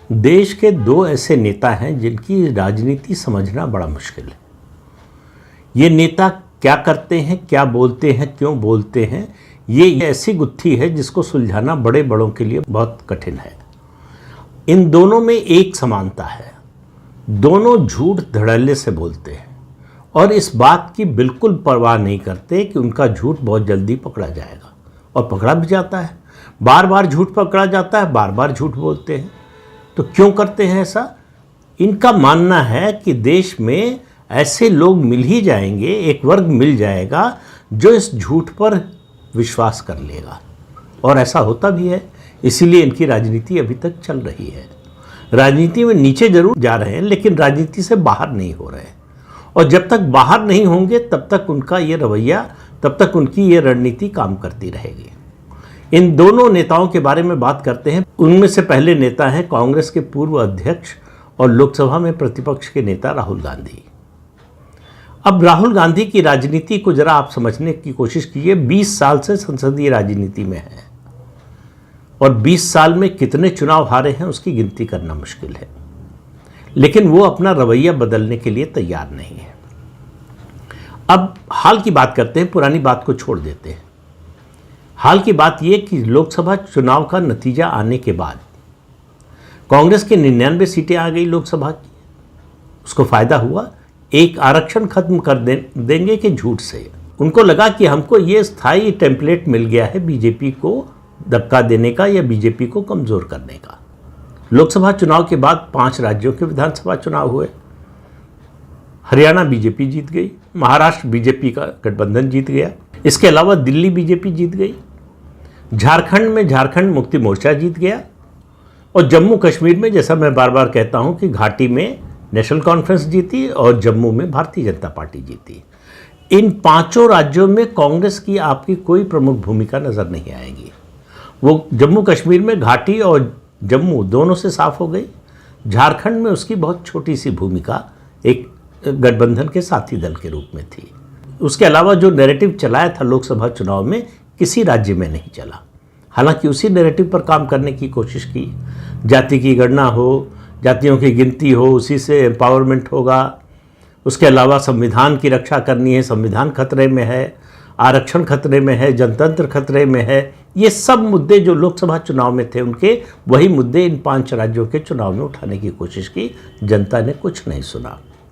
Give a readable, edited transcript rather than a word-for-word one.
देश के दो ऐसे नेता हैं जिनकी राजनीति समझना बड़ा मुश्किल है। ये नेता क्या करते हैं, क्या बोलते हैं, क्यों बोलते हैं, ये ऐसी गुत्थी है जिसको सुलझाना बड़े बड़ों के लिए बहुत कठिन है। इन दोनों में एक समानता है, दोनों झूठ धड़ल्ले से बोलते हैं और इस बात की बिल्कुल परवाह नहीं करते कि उनका झूठ बहुत जल्दी पकड़ा जाएगा, और पकड़ा भी जाता है। बार बार झूठ पकड़ा जाता है, बार बार झूठ बोलते हैं। तो क्यों करते हैं ऐसा? इनका मानना है कि देश में ऐसे लोग मिल ही जाएंगे, एक वर्ग मिल जाएगा जो इस झूठ पर विश्वास कर लेगा, और ऐसा होता भी है। इसीलिए इनकी राजनीति अभी तक चल रही है। राजनीति में नीचे जरूर जा रहे हैं, लेकिन राजनीति से बाहर नहीं हो रहे हैं, और जब तक बाहर नहीं होंगे तब तक उनका ये रवैया, तब तक उनकी ये रणनीति काम करती रहेगी। इन दोनों नेताओं के बारे में बात करते हैं। उनमें से पहले नेता हैं कांग्रेस के पूर्व अध्यक्ष और लोकसभा में प्रतिपक्ष के नेता राहुल गांधी। अब राहुल गांधी की राजनीति को जरा आप समझने की कोशिश कीजिए। 20 साल से संसदीय राजनीति में है और 20 साल में कितने चुनाव हारे हैं उसकी गिनती करना मुश्किल है, लेकिन वो अपना रवैया बदलने के लिए तैयार नहीं है। अब हाल की बात करते हैं, पुरानी बात को छोड़ देते हैं। हाल की बात यह कि लोकसभा चुनाव का नतीजा आने के बाद कांग्रेस के 99 सीटें आ गई लोकसभा की। उसको फायदा हुआ, एक आरक्षण खत्म कर देंगे कि झूठ से। उनको लगा कि हमको ये स्थायी टेम्पलेट मिल गया है बीजेपी को धक्का देने का या बीजेपी को कमजोर करने का। लोकसभा चुनाव के बाद 5 राज्यों के विधानसभा चुनाव हुए। हरियाणा बीजेपी जीत गई, महाराष्ट्र बीजेपी का गठबंधन जीत गया, इसके अलावा दिल्ली बीजेपी जीत गई, झारखंड में झारखंड मुक्ति मोर्चा जीत गया, और जम्मू कश्मीर में, जैसा मैं बार बार कहता हूं कि घाटी में नेशनल कॉन्फ्रेंस जीती और जम्मू में भारतीय जनता पार्टी जीती। इन 5 राज्यों में कांग्रेस की आपकी कोई प्रमुख भूमिका नजर नहीं आएगी। वो जम्मू कश्मीर में घाटी और जम्मू दोनों से साफ हो गई। झारखंड में उसकी बहुत छोटी सी भूमिका एक गठबंधन के साथी दल के रूप में थी। उसके अलावा जो नैरेटिव चलाया था लोकसभा चुनाव में, किसी राज्य में नहीं चला। हालांकि उसी नैरेटिव पर काम करने की कोशिश की। जाति की गणना हो, जातियों की गिनती हो, उसी से एम्पावरमेंट होगा। उसके अलावा संविधान की रक्षा करनी है, संविधान खतरे में है, आरक्षण खतरे में है, जनतंत्र खतरे में है। ये सब मुद्दे जो लोकसभा चुनाव में थे उनके, वही मुद्दे इन 5 राज्यों के चुनाव में उठाने की कोशिश की। जनता ने कुछ नहीं सुना।